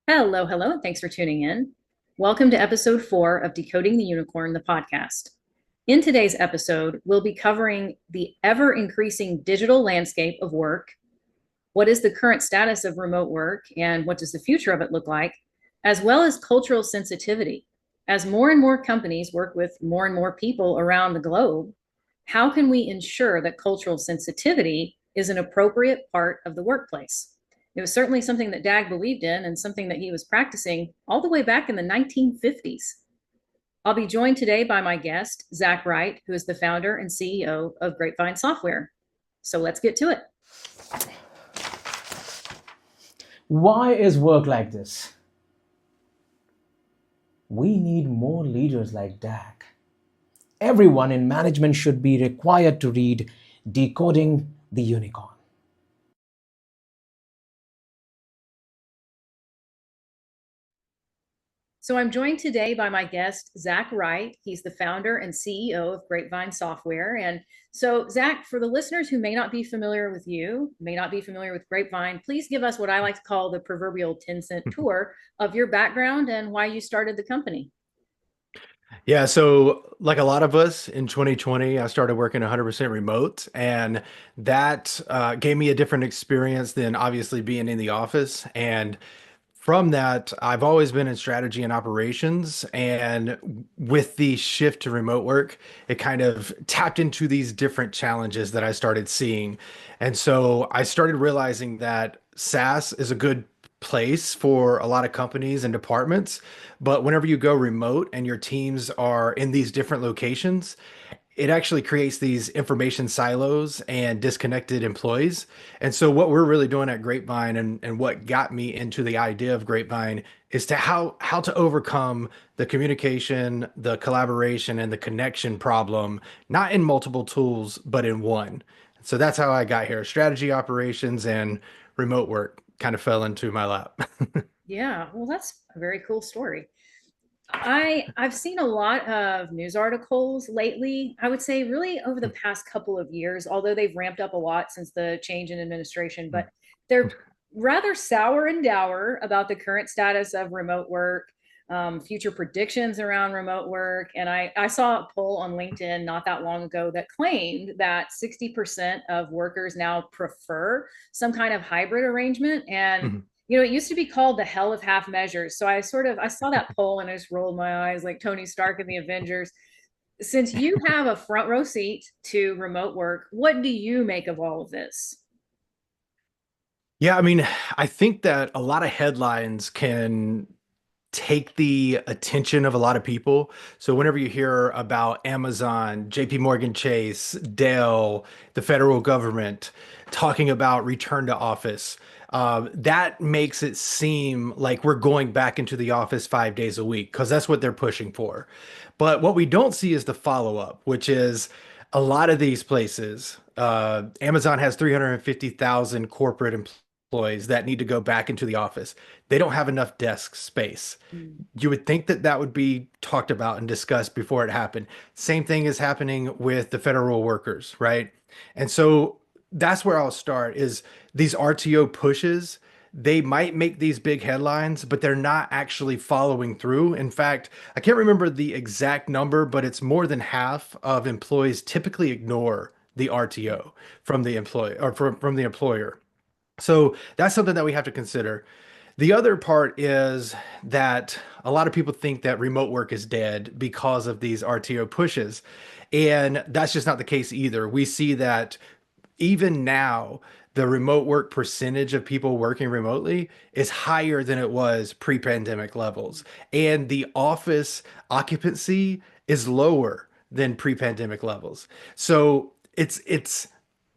Hello, hello, and thanks for tuning in. Welcome to episode 4 of Decoding the Unicorn, the podcast. In today's episode, we'll be covering the ever increasing digital landscape of work. What is the current status of remote work, and what does the future of it look like, as well as cultural sensitivity? As more and more companies work with more and more people around the globe, how can we ensure that cultural sensitivity is an appropriate part of the workplace? It was certainly something that Dag believed in and something that he was practicing all the way back in the 1950s. I'll be joined today by my guest, Zach Wright, who is the founder and CEO of Grapevine Software. So let's get to it. Why is work like this? We need more leaders like Dak. Everyone in management should be required to read Decoding the Unicorn. So I'm joined today by my guest, Zach Wright. He's the founder and CEO of Grapevine Software. And so, Zach, for the listeners who may not be familiar with you, may not be familiar with Grapevine, please give us what I like to call the proverbial 10-cent tour of your background and why you started the company. Yeah, so like a lot of us in 2020, I started working 100% remote, and that gave me a different experience than obviously being in the office. And from that, I've always been in strategy and operations. And with the shift to remote work, it kind of tapped into these different challenges that I started seeing. And so I started realizing that SaaS is a good place for a lot of companies and departments. But whenever you go remote and your teams are in these different locations, it actually creates these information silos and disconnected employees. And so what we're really doing at Grapevine and what got me into the idea of Grapevine is to how to overcome the communication, the collaboration, and the connection problem, not in multiple tools, but in one. So that's how I got here. Strategy, operations, and remote work kind of fell into my lap. Yeah, well, that's a very cool story. I've seen a lot of news articles lately. I would say really over the past couple of years, although they've ramped up a lot since the change in administration, but they're rather sour and dour about the current status of remote work, future predictions around remote work. And I saw a poll on LinkedIn not that long ago that claimed that 60% of workers now prefer some kind of hybrid arrangement. And it used to be called the hell of half measures. So I saw that poll and I just rolled my eyes like Tony Stark in the Avengers. Since you have a front row seat to remote work, what do you make of all of this? Yeah, I mean, I think that a lot of headlines can take the attention of a lot of people. So whenever you hear about Amazon, JP Morgan Chase, Dell, the federal government talking about return to office, that makes it seem like we're going back into the office 5 days a week because that's what they're pushing for. But what we don't see is the follow-up, which is a lot of these places. Amazon has 350,000 corporate employees that need to go back into the office. They don't have enough desk space. Mm. You would think that that would be talked about and discussed before it happened. Same thing is happening with the federal workers, right? And so that's where I'll start is these RTO pushes. They might make these big headlines, but they're not actually following through. In fact, I can't remember the exact number, but it's more than half of employees typically ignore the RTO from the employee or from the employer. So that's something that we have to consider. The other part is that a lot of people think that remote work is dead because of these RTO pushes. And that's just not the case either. We see that even now, the remote work percentage of people working remotely is higher than it was pre-pandemic levels. And the office occupancy is lower than pre-pandemic levels. So it's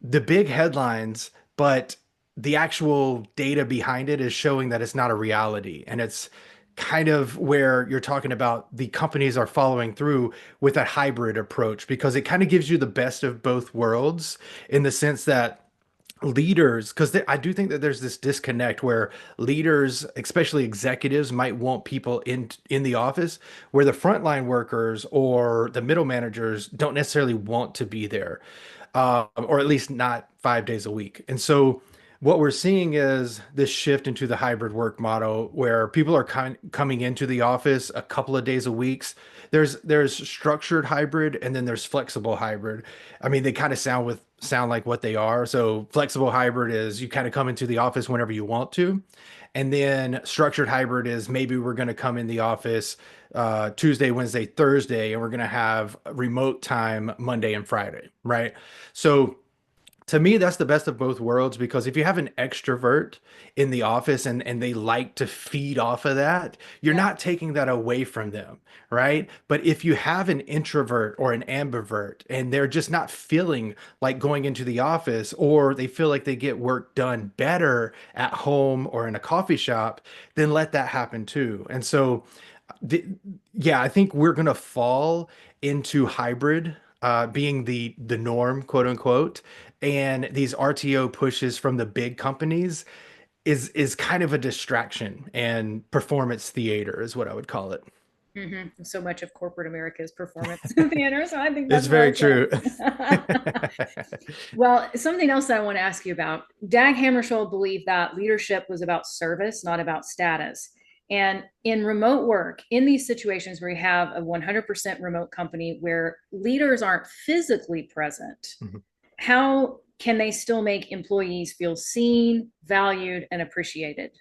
the big headlines, but the actual data behind it is showing that it's not a reality. And it's kind of where you're talking about the companies are following through with a hybrid approach because it kind of gives you the best of both worlds in the sense that leaders, because I do think that there's this disconnect where leaders, especially executives, might want people in the office where the frontline workers or the middle managers don't necessarily want to be there, or at least not 5 days a week. And so what we're seeing is this shift into the hybrid work model where people are coming into the office a couple of days a week. There's structured hybrid and then there's flexible hybrid. I mean, they kind of sound like what they are. So flexible hybrid is you kind of come into the office whenever you want to. And then structured hybrid is maybe we're going to come in the office Tuesday, Wednesday, Thursday, and we're going to have remote time Monday and Friday, right? So to me, that's the best of both worlds because if you have an extrovert in the office and they like to feed off of that, you're Yeah. not taking that away from them, right? But if you have an introvert or an ambivert and they're just not feeling like going into the office or they feel like they get work done better at home or in a coffee shop, then let that happen too. And so, the, yeah, I think we're gonna fall into hybrid being the norm, quote unquote, and these RTO pushes from the big companies is kind of a distraction and performance theater is what I would call it. So much of corporate America's performance theater, so I think It's that's well very true. said. Well, something else that I want to ask you about. Dag Hammarskjöld believed that leadership was about service, not about status. And in remote work, in these situations where you have a 100% remote company where leaders aren't physically present, Mhm. how can they still make employees feel seen, valued, and appreciated?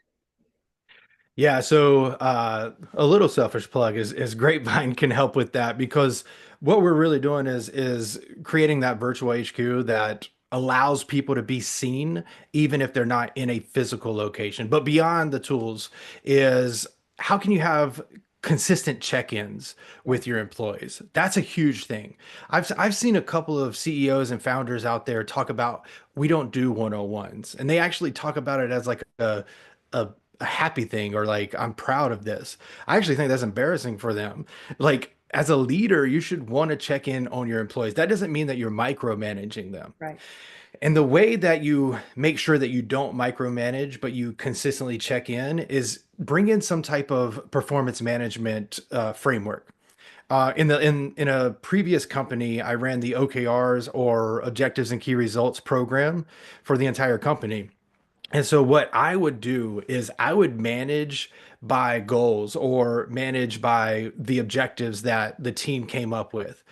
Yeah, so a little selfish plug is Grapevine can help with that because what we're really doing is creating that virtual HQ that allows people to be seen even if they're not in a physical location. But beyond the tools is how can you have consistent check-ins Yeah. with your employees? That's a huge thing. I've seen a couple of CEOs and founders out there talk about we don't do 101s, and they actually talk about it as like a a happy thing or like I'm proud of this. I actually think that's embarrassing for them. Like as a leader, you should want to check in on your employees. That doesn't mean that you're micromanaging them. Right. And the way that you make sure that you don't micromanage, but you consistently check in is bring in some type of performance management framework. In a previous company, I ran the OKRs or Objectives and Key Results program for the entire company. And so what I would do is I would manage by goals or manage by the objectives that the team came up with.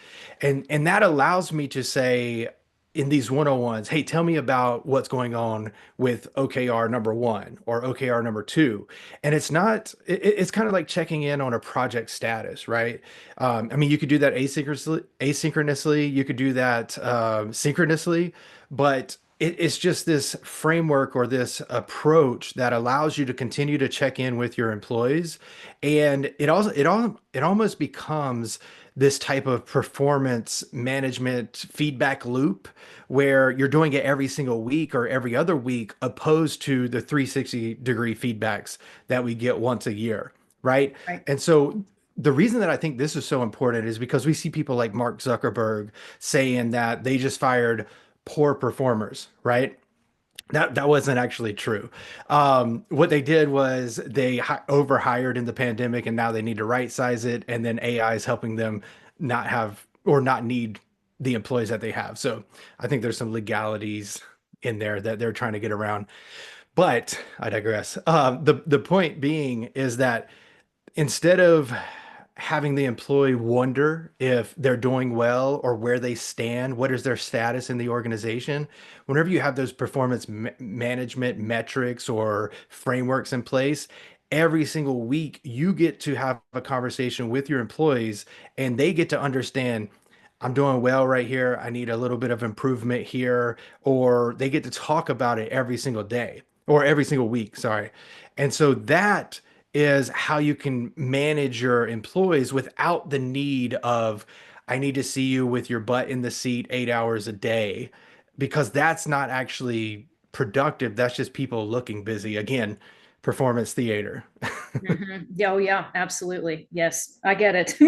And that allows me to say in these 101s, hey, tell me about what's going on with OKR number one or OKR number two. And it's not, it's kind of like checking in on a project status, right? I mean, you could do that asynchronously, you could do that synchronously, but it's just this framework or this approach that allows you to continue to check in with your employees, and it almost becomes this type of performance management feedback loop where you're doing it every single week or every other week, opposed to the 360-degree feedbacks that we get once a year, right? Right. And so the reason that I think this is so important is because we see people like Mark Zuckerberg saying that they just fired poor performers, right? That wasn't actually true. What they did was they overhired in the pandemic, and now they need to right size it, and then AI is helping them not have or not need the employees that they have. So I think there's some legalities in there that they're trying to get around. But I digress. The point being is that instead of having the employee wonder if they're doing well or where they stand, what is their status in the organization, whenever you have those performance management metrics or frameworks in place, every single week you get to have a conversation with your employees and they get to understand. I'm doing well right here. I need a little bit of improvement here, or they get to talk about it every single day or every single week. Sorry. And so that is how you can manage your employees without the need of, I need to see you with your butt in the seat 8 hours a day, because that's not actually productive. That's just people looking busy. Again, performance theater. Yeah, oh yeah, absolutely. Yes, I get it.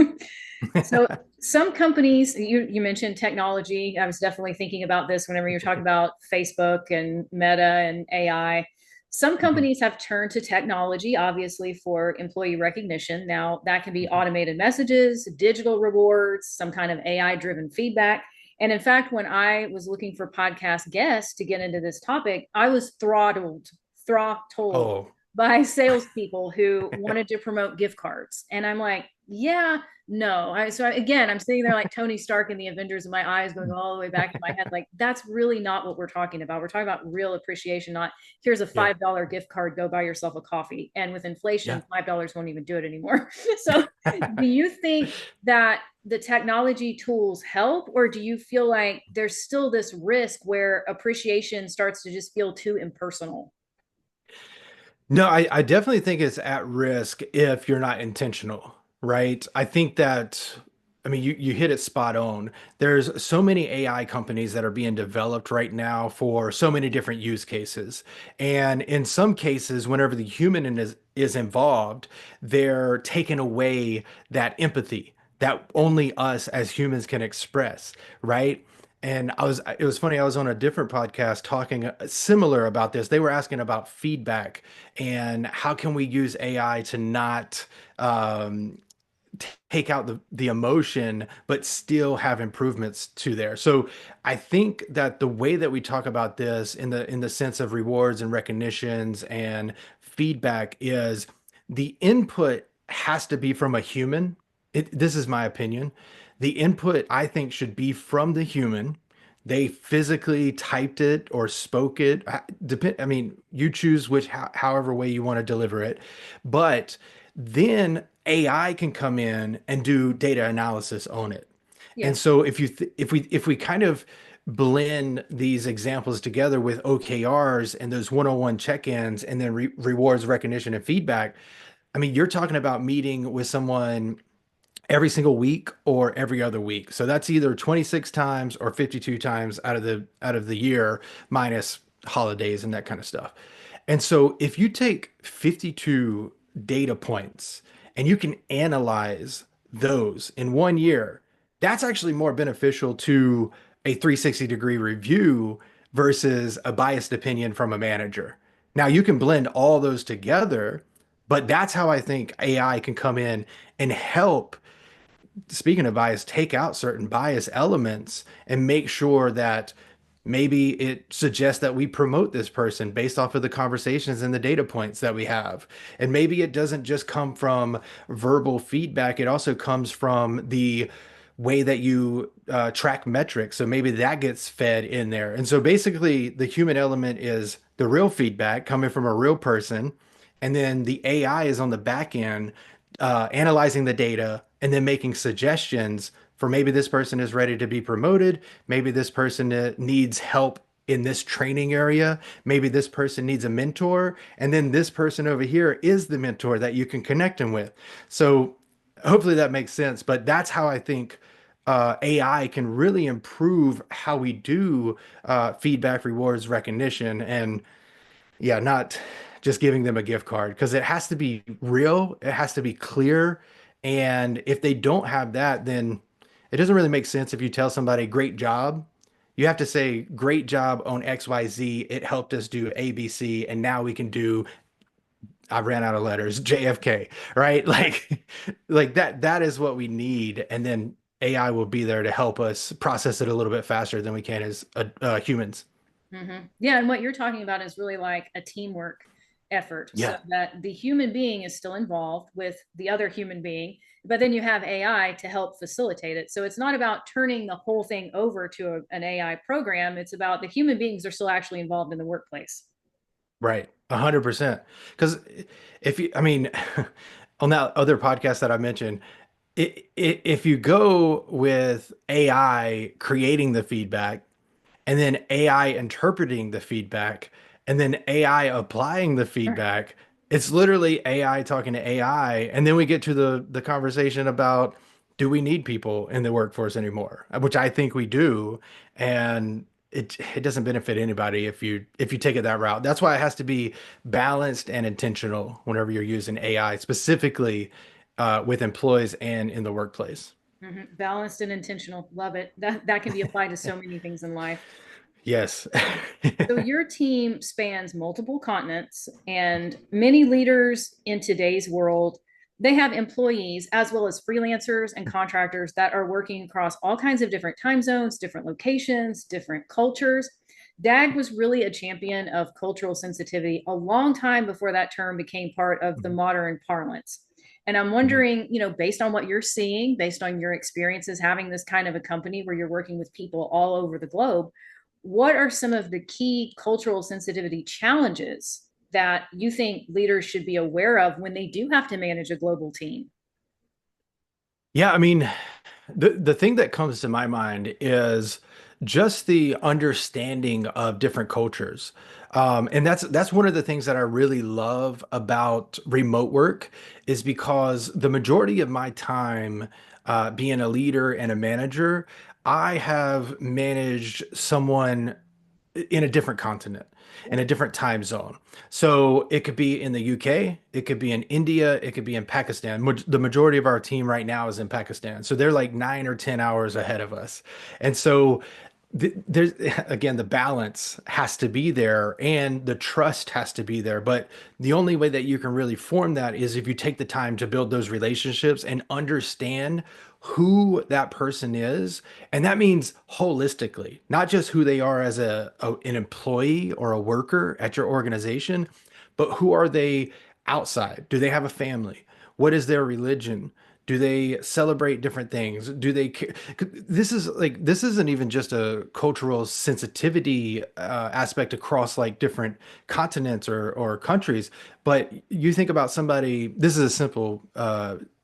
So some companies, you mentioned technology. I was definitely thinking about this whenever you're talking about Facebook and Meta and AI. Some Mhm, companies have turned to technology, obviously, for employee recognition. Now, that can be mhm, automated messages, digital rewards, some kind of AI driven feedback. And in fact, when I was looking for podcast guests to get into this topic, I was throttled Oh, by salespeople who wanted to promote gift cards. And I'm like, yeah, no. Again, I'm sitting there like Tony Stark in the Avengers, and my eyes going all the way back in my head. Like, that's really not what we're talking about. We're talking about real appreciation, not here's a yeah, $5 gift card, go buy yourself a coffee. And with yeah. inflation, $5 won't even do it anymore. So, do you think that the technology tools help, or do you feel like there's still this risk where appreciation starts to just feel too impersonal? No, I definitely think it's at risk if you're not intentional, right? I think that, I mean, you hit it spot on. There's so many AI companies that are being developed right now for so many different use cases. And in some cases, whenever the human is involved, they're taking away that empathy that only us as humans can express, right? And it was funny, I was on a different podcast talking similar about this. They were asking about feedback and how can we use AI to not um, take out the emotion, but still have improvements to there. So I think that the way that we talk about this in the sense of rewards and recognitions and feedback is the input has to be from a human. This is my opinion. The input I think should be from the human. They physically typed it or spoke it. I mean, you choose however way you want to deliver it. But then AI can come in and do data analysis on it. Yeah. And so if we kind of blend these examples together with OKRs and those one-on-one check-ins and then rewards, recognition, and feedback, I mean, you're talking about meeting with someone every single week or every other week. So that's either 26 times or 52 times out of the year minus holidays and that kind of stuff. And so if you take 52 data points and you can analyze those in 1 year, that's actually more beneficial to a 360-degree review versus a biased opinion from a manager. Now you can blend all those together, but that's how I think AI can come in and help, speaking of bias, take out certain bias elements and make sure that maybe it suggests that we promote this person based off of the conversations and the data points that we have. And maybe it doesn't just come from verbal feedback, it also comes from the way that you track metrics. So maybe that gets fed in there. And so basically, the human element is the real feedback coming from a real person. And then the AI is on the back end analyzing the data and then making suggestions for maybe this person is ready to be promoted. Maybe this person needs help in this training area. Maybe this person needs a mentor. And then this person over here is the mentor that you can connect them with. So hopefully that makes sense. But that's how I think AI can really improve how we do feedback, rewards, recognition. And yeah, not just giving them a gift card because it has to be real, it has to be clear. And if they don't have that, then it doesn't really make sense if you tell somebody great job. You have to say great job on XYZ. It helped us do ABC, and now we can do, I ran out of letters, JFK, right? Like that is what we need. And then AI will be there to help us process it a little bit faster than we can as humans. Yeah, and what you're talking about is really like a teamwork effort, so Yeah. that the human being is still involved with the other human being, but then you have AI to help facilitate it. So it's not about turning the whole thing over to an AI program. It's about the human beings are still actually involved in the workplace. Right. 100%. Because if you, I mean, on that other podcast that I mentioned, if you go with AI creating the feedback and then AI interpreting the feedback and then AI applying the feedback, it's literally AI talking to AI. And then we get to the conversation about, do we need people in the workforce anymore? Which I think we do. And it doesn't benefit anybody if you take it that route. That's why it has to be balanced and intentional whenever you're using AI, specifically with employees and in the workplace. Balanced and intentional. Love it. That can be applied to so many things in life. Yes. So your team spans multiple continents, and many leaders in today's world they have employees as well as freelancers and contractors that are working across all kinds of different time zones, different locations, different cultures. DAG was really a champion of cultural sensitivity a long time before that term became part of the Mhm. modern parlance. And I'm Mhm. wondering, based on what you're seeing, based on your experiences having this kind of a company where you're working with people all over the globe, what are some of the key cultural sensitivity challenges that you think leaders should be aware of when they do have to manage a global team? Yeah, I mean, the thing that comes to my mind is just the understanding of different cultures. And that's one of the things that I really love about remote work is because the majority of my time being a leader and a manager, I have managed someone in a different continent, in a different time zone. So it could be in the UK, it could be in India, it could be in Pakistan. The majority of our team right now is in Pakistan. So they're like 9 or 10 hours ahead of us. And so there's again, the balance has to be there and the trust has to be there. But the only way that you can really form that is if you take the time to build those relationships and understand who that person is. And that means holistically, not just who they are as an employee or a worker at your organization, but who are they outside? Do they have a family? What is their religion? Do they celebrate different things? Do they ca- This is like this isn't even just a cultural sensitivity aspect across like different continents or countries, but you think about somebody. This is a simple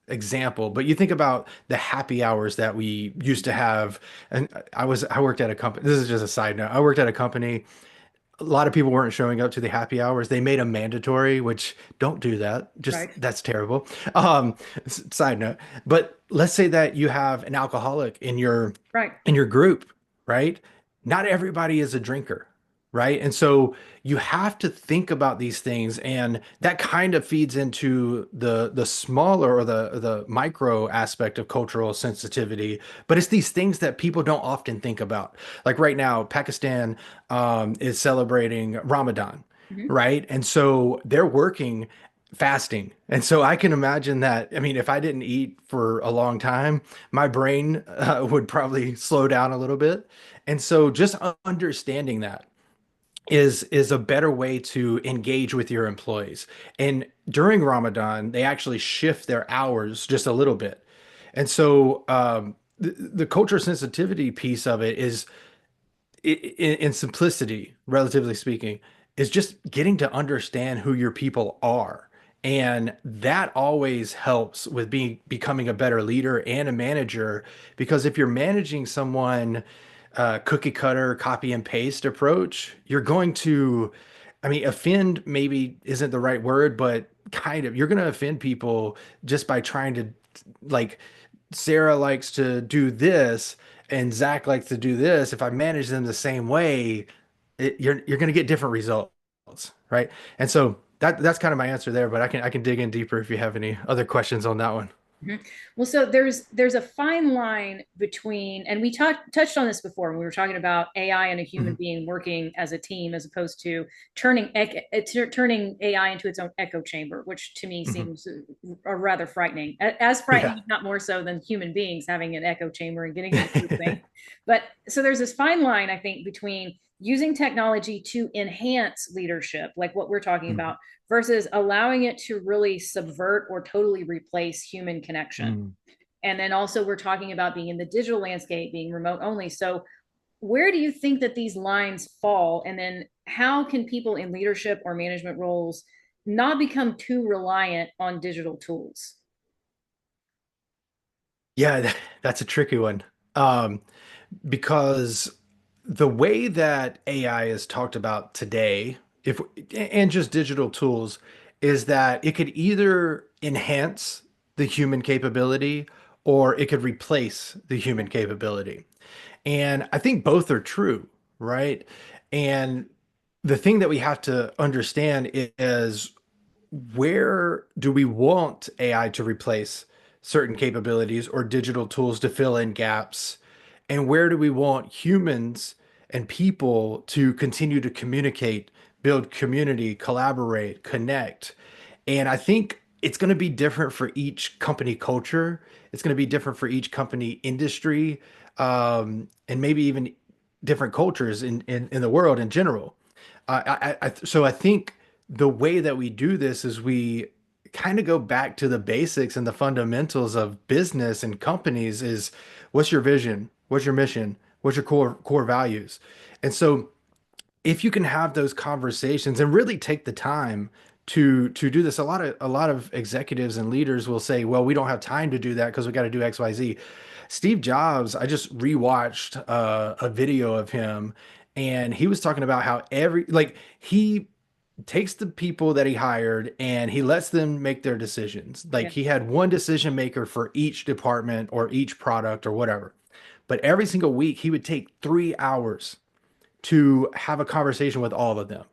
example, but you think about the happy hours that we used to have. And I worked at a company. This is just a side note. I worked at a company. A lot of people weren't showing up to the happy hours. They made them mandatory, which don't do that. Just Right. that's terrible. Side note. But let's say that you have an alcoholic Right. in your group, right? Not everybody is a drinker, right? And so you have to think about these things, and that kind of feeds into the smaller or the micro aspect of cultural sensitivity. But it's these things that people don't often think about. Like right now, Pakistan is celebrating Ramadan, Mhm. right? And so they're working fasting. And so I can imagine that, I mean, if I didn't eat for a long time, my brain would probably slow down a little bit. And so just understanding that is a better way to engage with your employees. And during Ramadan, they actually shift their hours just a little bit. And so the culture sensitivity piece of it is in simplicity, relatively speaking, is just getting to understand who your people are. And that always helps with becoming a better leader and a manager. Because if you're managing someone cookie cutter, copy and paste approach, you're going to, I mean, offend maybe isn't the right word, but kind of, you're going to offend people just by trying to like Sarah likes to do this and Zach likes to do this. If I manage them the same way, you're going to get different results, right? And so that's kind of my answer there, but I can dig in deeper if you have any other questions on that one. Mhm. Well, so there's a fine line between, and we touched on this before when we were talking about AI and a human Mhm. being working as a team, as opposed to turning AI into its own echo chamber, which to me Mhm. seems rather frightening. As frightening, Yeah. if not more so, than human beings having an echo chamber and getting them to think. But so there's this fine line, I think, between using technology to enhance leadership, like what we're talking Mhm. about, versus allowing it to really subvert or totally replace human connection. Mhm. And then also, we're talking about being in the digital landscape, being remote only. So, where do you think that these lines fall? And then, how can people in leadership or management roles not become too reliant on digital tools? Yeah, that's a tricky one. Um, because the way that AI is talked about today, if and just digital tools, is that it could either enhance the human capability or it could replace the human capability. And I think both are true, right? And the thing that we have to understand is where do we want AI to replace certain capabilities or digital tools to fill in gaps? And where do we want humans and people to continue to communicate, build community, collaborate, connect? And I think it's going to be different for each company culture. It's going to be different for each company industry, and maybe even different cultures in the world in general. So I think the way that we do this is we kind of go back to the basics and the fundamentals of business and companies is what's your vision? What's your mission? What's your core values? And so if you can have those conversations and really take the time to do this, a lot of executives and leaders will say, well, we don't have time to do that because we got to do XYZ. Steve Jobs, I just rewatched a video of him, and he was talking about how he takes the people that he hired and he lets them make their decisions. Like Yeah. he had one decision maker for each department or each product or whatever. But every single week he would take 3 hours to have a conversation with all of them.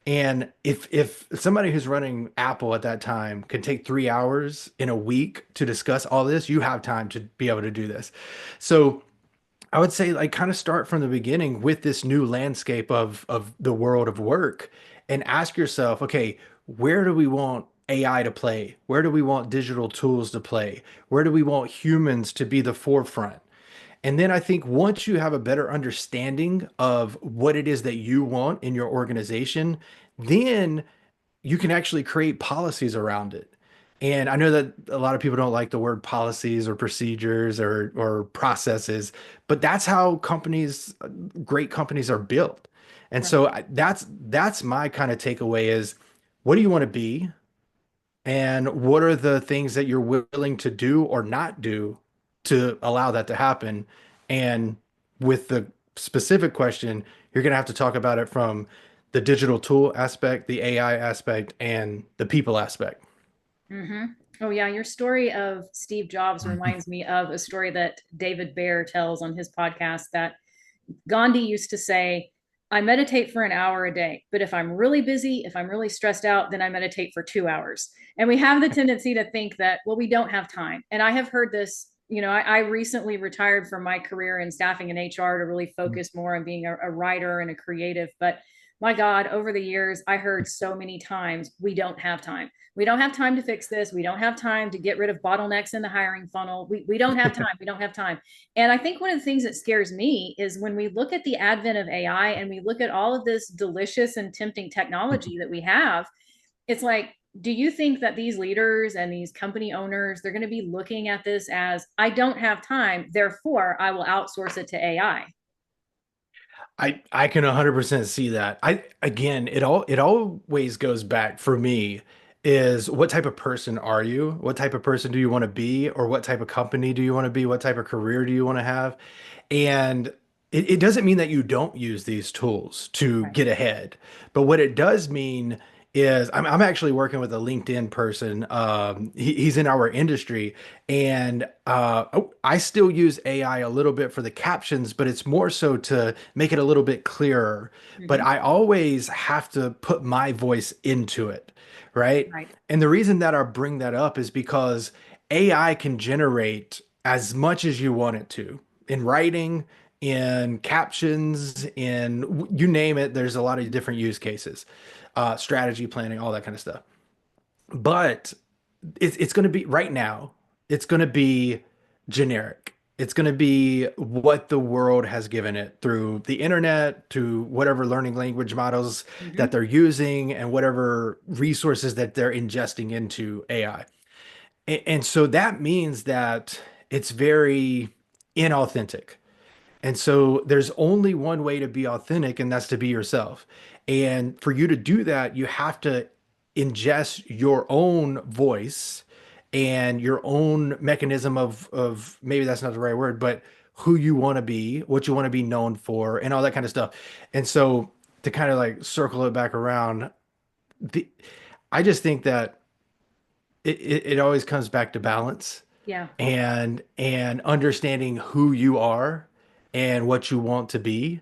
And if somebody who's running Apple at that time can take 3 hours in a week to discuss all this, you have time to be able to do this. So I would say like kind of start from the beginning with this new landscape of the world of work and ask yourself, okay, where do we want AI to play? Where do we want digital tools to play? Where do we want humans to be the forefront? And then I think once you have a better understanding of what it is that you want in your organization, then you can actually create policies around it. And I know that a lot of people don't like the word policies or procedures or processes, but that's how great companies are built. And Right. so that's my kind of takeaway is what do you want to be? And what are the things that you're willing to do or not do to allow that to happen? And with the specific question, you're going to have to talk about it from the digital tool aspect, the AI aspect, and the people aspect. Hmm. Oh, yeah. Your story of Steve Jobs reminds me of a story that David Baer tells on his podcast that Gandhi used to say, I meditate for an hour a day, but if I'm really busy, if I'm really stressed out, then I meditate for 2 hours. And we have the tendency to think that, well, we don't have time. And I have heard this, I recently retired from my career in staffing and HR to really focus more on being a writer and a creative. But my God, over the years, I heard so many times, we don't have time. We don't have time to fix this. We don't have time to get rid of bottlenecks in the hiring funnel. We don't have time. We don't have time. And I think one of the things that scares me is when we look at the advent of AI and we look at all of this delicious and tempting technology that we have, it's like, do you think that these leaders and these company owners, they're going to be looking at this as, I don't have time, therefore I will outsource it to AI? I can 100% see that. I again, it always goes back for me is what type of person are you? What type of person do you want to be? Or what type of company do you want to be? What type of career do you want to have? And it doesn't mean that you don't use these tools to Right. get ahead. But what it does mean is I'm actually working with a LinkedIn person. He's in our industry, and I still use AI a little bit for the captions, but it's more so to make it a little bit clearer. But Hmm. I always have to put my voice into it, right? Right. And the reason that I bring that up is because AI can generate as much as you want it to in writing, in captions, in you name it. There's a lot of different use cases, strategy planning, all that kind of stuff. But it's going to be right now, it's going to be generic. It's going to be what the world has given it through the internet, to whatever learning language models that Hmm. they're using, and whatever resources that they're ingesting into AI. And so that means that it's very inauthentic. And so there's only one way to be authentic, and that's to be yourself. And for you to do that, you have to ingest your own voice and your own mechanism of maybe that's not the right word, but who you want to be, what you want to be known for, and all that kind of stuff. And so to kind of like circle it back around, the I just think that it always comes back to balance Yeah. and understanding who you are and what you want to be.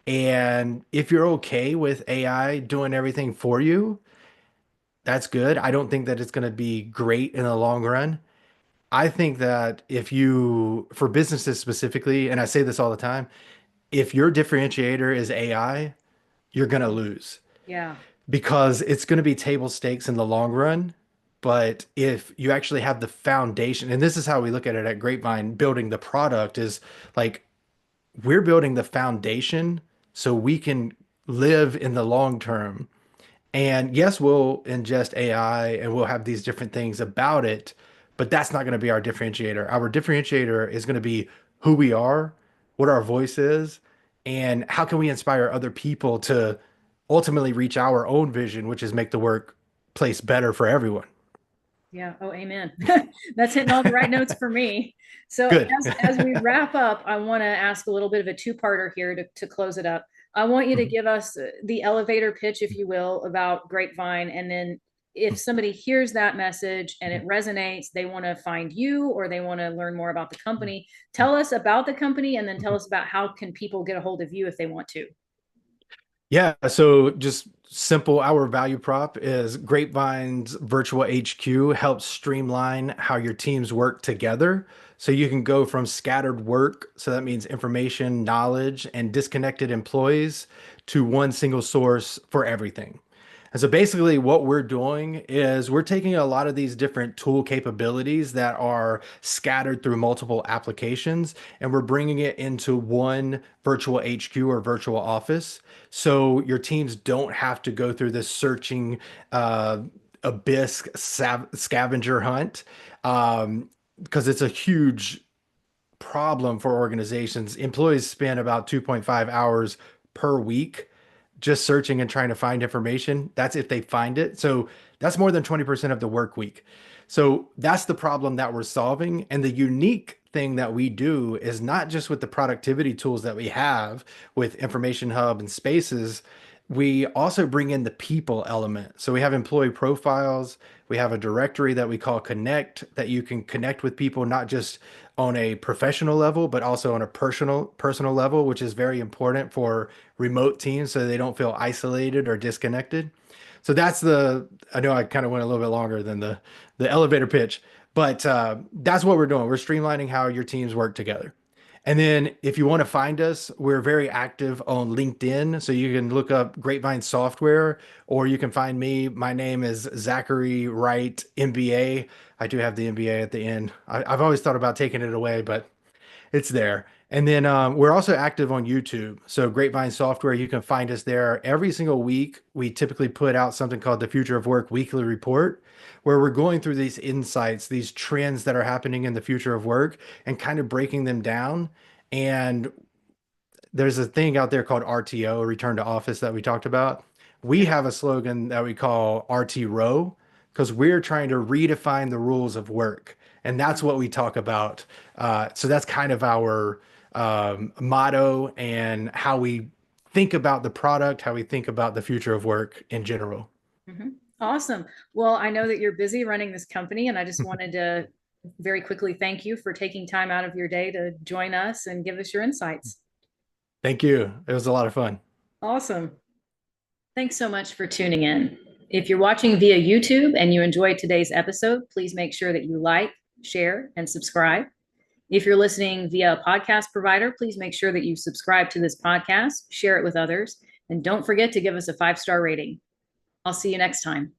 And if you're okay with AI doing everything for you, that's good. I don't think that it's going to be great in the long run. I think that if you, for businesses specifically, and I say this all the time, if your differentiator is AI, you're going to lose Yeah. because it's going to be table stakes in the long run. But if you actually have the foundation, and this is how we look at it at Grapevine, building the product is like we're building the foundation so we can live in the long term. And yes, we'll ingest AI and we'll have these different things about it, but that's not going to be our differentiator. Our differentiator is going to be who we are, what our voice is, and how can we inspire other people to ultimately reach our own vision, which is make the workplace better for everyone. Yeah. Oh, amen. That's hitting all the right notes for me. So Good. as we wrap up, I want to ask a little bit of a two-parter here to close it up. I want you to give us the elevator pitch, if you will, about Grapevine. And then if somebody hears that message and it resonates, they want to find you or they want to learn more about the company, tell us about the company and then tell us about how can people get a hold of you if they want to. Yeah, so just simple, our value prop is Grapevine's virtual HQ helps streamline how your teams work together. So you can go from scattered work, so that means information, knowledge, and disconnected employees to one single source for everything. And so basically what we're doing is we're taking a lot of these different tool capabilities that are scattered through multiple applications and we're bringing it into one virtual HQ or virtual office. So your teams don't have to go through this searching abyss scavenger hunt because it's a huge problem for organizations. Employees spend about 2.5 hours per week just searching and trying to find information. That's if they find it. So that's more than 20% of the work week. So that's the problem that we're solving. And the unique thing that we do is not just with the productivity tools that we have with Information Hub and Spaces, we also bring in the people element. So we have employee profiles, we have a directory that we call Connect that you can connect with people not just on a professional level, but also on a personal level, which is very important for remote teams so they don't feel isolated or disconnected. So that's I know I kind of went a little bit longer than the elevator pitch, but that's what we're doing. We're streamlining how your teams work together. And then if you want to find us, we're very active on LinkedIn. So you can look up Grapevine Software, or you can find me. My name is Zachary Wright, MBA. I do have the MBA at the end. I've always thought about taking it away, but it's there. And then we're also active on YouTube. So Grapevine Software, you can find us there. Every single week, we typically put out something called the Future of Work Weekly Report, where we're going through these insights, these trends that are happening in the future of work and kind of breaking them down. And there's a thing out there called RTO, Return to Office, that we talked about. We have a slogan that we call RTRO because we're trying to redefine the rules of work. And that's what we talk about. So that's kind of our motto and how we think about the product, how we think about the future of work in general. Mhm. Awesome. Well, I know that you're busy running this company, and I just wanted to very quickly thank you for taking time out of your day to join us and give us your insights. Thank you. It was a lot of fun. Awesome. Thanks so much for tuning in. If you're watching via YouTube and you enjoyed today's episode, please make sure that you like, share, and subscribe. If you're listening via a podcast provider, please make sure that you subscribe to this podcast, share it with others, and don't forget to give us a 5-star rating. I'll see you next time.